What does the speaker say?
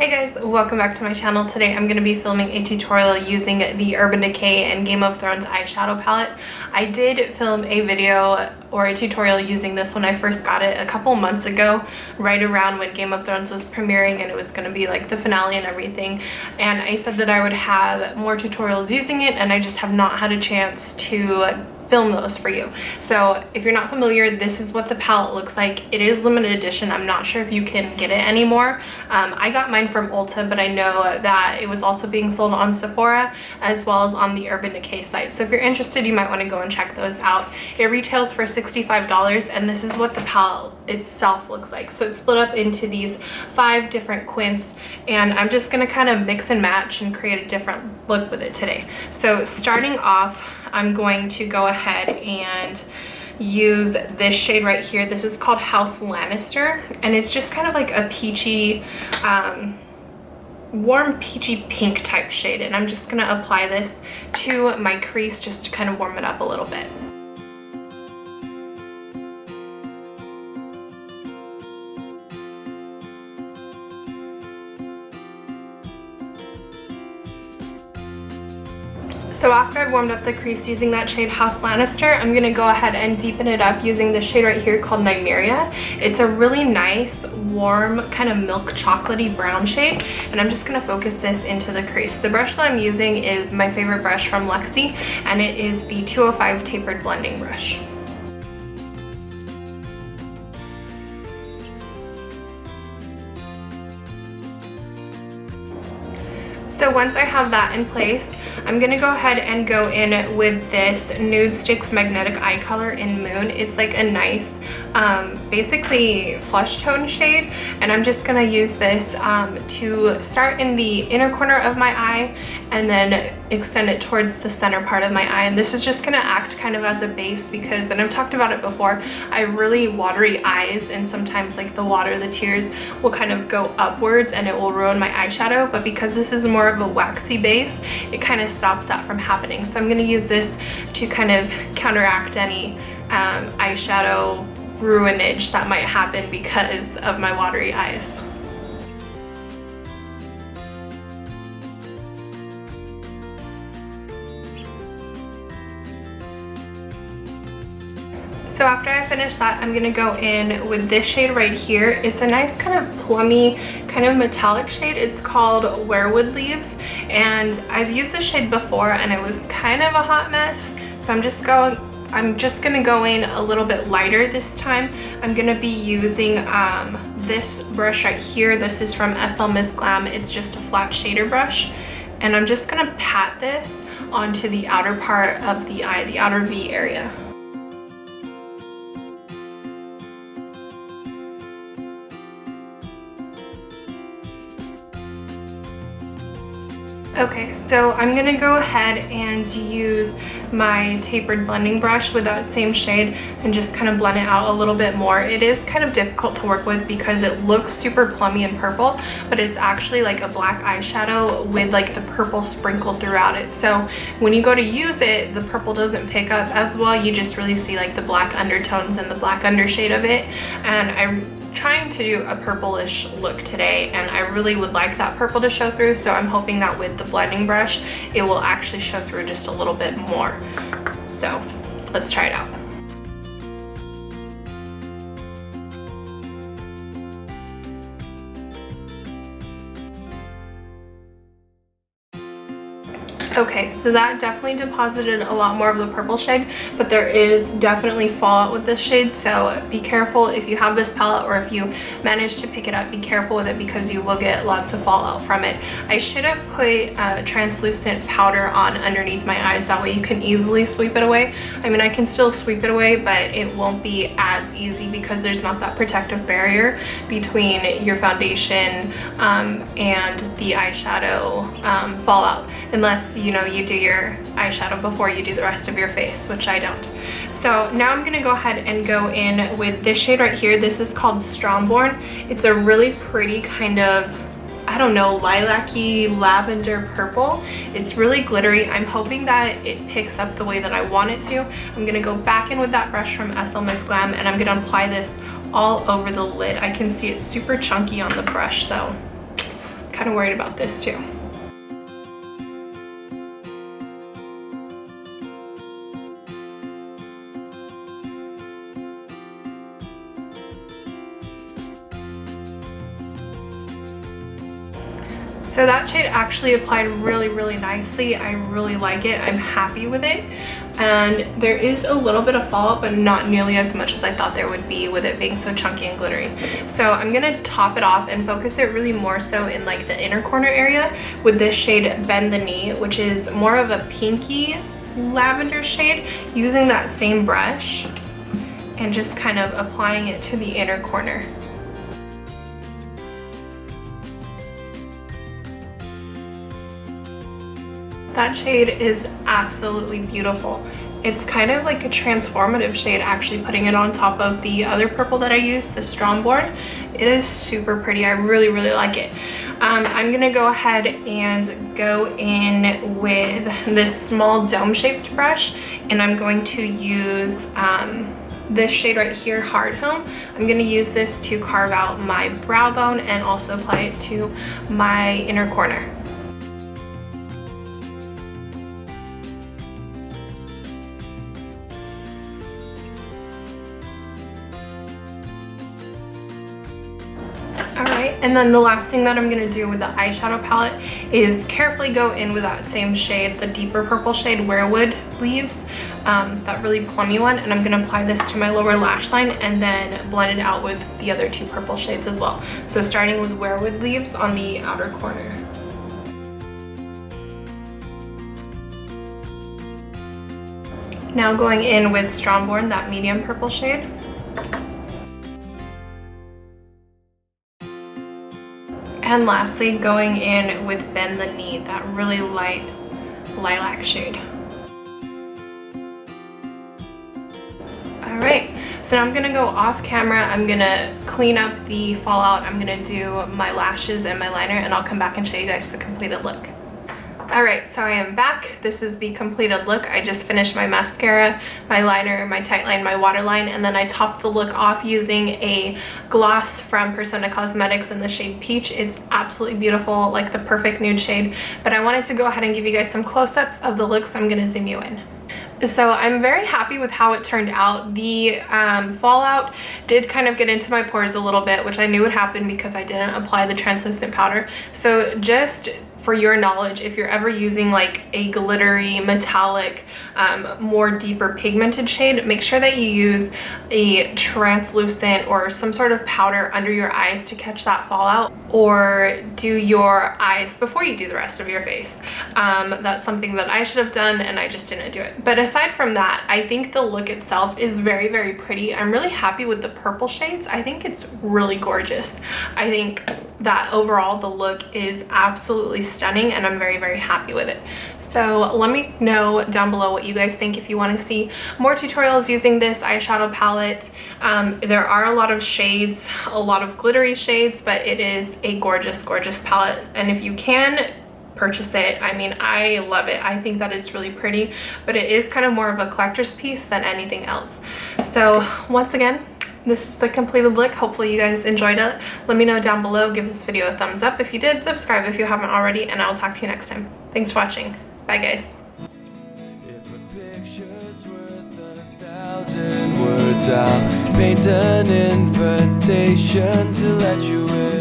Hey guys, welcome back to my channel. Today I'm going to be filming a tutorial using the Urban Decay and Game of Thrones eyeshadow palette. I did film a video or a tutorial using this when I first got it a couple months ago, right around when Game of Thrones was premiering and it was going to be like the finale and everything. And I said that I would have more tutorials using it, and I just have not had a chance to film those for you. So if you're not familiar, this is what the palette looks like. It is limited edition. I'm not sure if you can get it anymore. I got mine from Ulta, but I know that it was also being sold on Sephora as well as on the Urban Decay site. So if you're interested, you might want to go and check those out. It retails for $65, and this is what the palette itself looks like. So it's split up into these 5 different quints, and I'm just going to kind of mix and match and create a different look with it today. So starting off, I'm going to go ahead and use this shade right here. This is called House Lannister, and it's just kind of like a peachy, warm peachy pink type shade. And I'm just gonna apply this to my crease just to kind of warm it up a little bit. So after I've warmed up the crease using that shade House Lannister, I'm gonna go ahead and deepen it up using this shade right here called Nymeria. It's a really nice, warm, kind of milk chocolatey brown shade, and I'm just gonna focus this into the crease. The brush that I'm using is my favorite brush from Lexi, and it is the 205 tapered blending brush. So once I have that in place, I'm gonna go ahead and go in with this Nude Sticks Magnetic Eye Color in Moon. It's like a nice, basically flesh tone shade, and I'm just gonna use this to start in the inner corner of my eye and then extend it towards the center part of my eye. And this is just gonna act kind of as a base because, and I've talked about it before, I have really watery eyes, and sometimes like the water, the tears will kind of go upwards and it will ruin my eyeshadow. But because this is more of a waxy base, it kind of stops that from happening. So I'm going to use this to kind of counteract any eyeshadow ruinage that might happen because of my watery eyes. So after I finish that, I'm gonna go in with this shade right here. It's a nice kind of plummy, kind of metallic shade. It's called Werewood Leaves, and I've used this shade before and it was kind of a hot mess. So I'm just gonna go in a little bit lighter this time. I'm gonna be using this brush right here. This is from SL Miss Glam. It's just a flat shader brush, and I'm just gonna pat this onto the outer part of the eye, the outer V area. Okay, so I'm gonna go ahead and use my tapered blending brush with that same shade and just kind of blend it out a little bit more. It is kind of difficult to work with because it looks super plummy and purple, but it's actually like a black eyeshadow with like the purple sprinkled throughout it. So when you go to use it, the purple doesn't pick up as well. You just really see like the black undertones and the black undershade of it. And I'm trying to do a purplish look today, and I really would like that purple to show through, so I'm hoping that with the blending brush it will actually show through just a little bit more. So let's try it out. Okay, so that definitely deposited a lot more of the purple shade, but there is definitely fallout with this shade, so be careful if you have this palette, or if you manage to pick it up, be careful with it because you will get lots of fallout from it. I should have put translucent powder on underneath my eyes, that way you can easily sweep it away. I mean, I can still sweep it away, but it won't be as easy because there's not that protective barrier between your foundation and the eyeshadow fallout, unless you know you do your eyeshadow before you do the rest of your face, which I don't. So now I'm gonna go ahead and go in with this shade right here. This is called Stromborn. It's a really pretty kind of, I don't know, lilac-y lavender purple. It's really glittery. I'm hoping that it picks up the way that I want it to. I'm gonna go back in with that brush from SL Miss Glam, and I'm gonna apply this all over the lid. I can see it's super chunky on the brush, so kind of worried about this too. So that shade actually applied really nicely. I really like it. I'm happy with it. And there is a little bit of fallout, but not nearly as much as I thought there would be with it being so chunky and glittery. So I'm gonna top it off and focus it really more so in like the inner corner area with this shade Bend the Knee, which is more of a pinky lavender shade, using that same brush and just kind of applying it to the inner corner. That shade is absolutely beautiful. It's kind of like a transformative shade, actually, putting it on top of the other purple that I used, the Stromborn. It is super pretty. I really like it. I'm gonna go ahead and go in with this small dome-shaped brush, and I'm going to use this shade right here, Hard Home. I'm gonna use this to carve out my brow bone and also apply it to my inner corner. Alright, and then the last thing that I'm going to do with the eyeshadow palette is carefully go in with that same shade, the deeper purple shade, Werewood Leaves, that really plummy one, and I'm going to apply this to my lower lash line and then blend it out with the other two purple shades as well. So starting with Werewood Leaves on the outer corner. Now going in with Stromborn, that medium purple shade. And lastly, going in with Bend the Knee, that really light lilac shade. Alright, so now I'm going to go off camera. I'm going to clean up the fallout. I'm going to do my lashes and my liner, and I'll come back and show you guys the completed look. Alright, so I am back. This is the completed look. I just finished my mascara, my liner, my tight line, my waterline, and then I topped the look off using a gloss from Persona Cosmetics in the shade Peach. It's absolutely beautiful, like the perfect nude shade. But I wanted to go ahead and give you guys some close-ups of the look, so I'm going to zoom you in. So I'm very happy with how it turned out. The fallout did kind of get into my pores a little bit, which I knew would happen because I didn't apply the translucent powder. So just for your knowledge, if you're ever using like a glittery, metallic, more deeper pigmented shade, make sure that you use a translucent or some sort of powder under your eyes to catch that fallout, or do your eyes before you do the rest of your face. That's something that I should have done and I just didn't do it. But aside from that, I think the look itself is very pretty. I'm really happy with the purple shades. I think it's really gorgeous. I think that overall the look is absolutely stunning and I'm very happy with it. So let me know down below what you guys think if you want to see more tutorials using this eyeshadow palette. There are a lot of shades, a lot of glittery shades, but it is a gorgeous palette, and if you can purchase it, I mean, I love it. I think that it's really pretty, but it is kind of more of a collector's piece than anything else. So once again, this is the completed look. Hopefully you guys enjoyed it. Let me know down below. Give this video a thumbs up if you did. Subscribe if you haven't already, and I'll talk to you next time. Thanks for watching. Bye guys. If a picture's worth 1,000 words, I'll paint an invitation to let you in.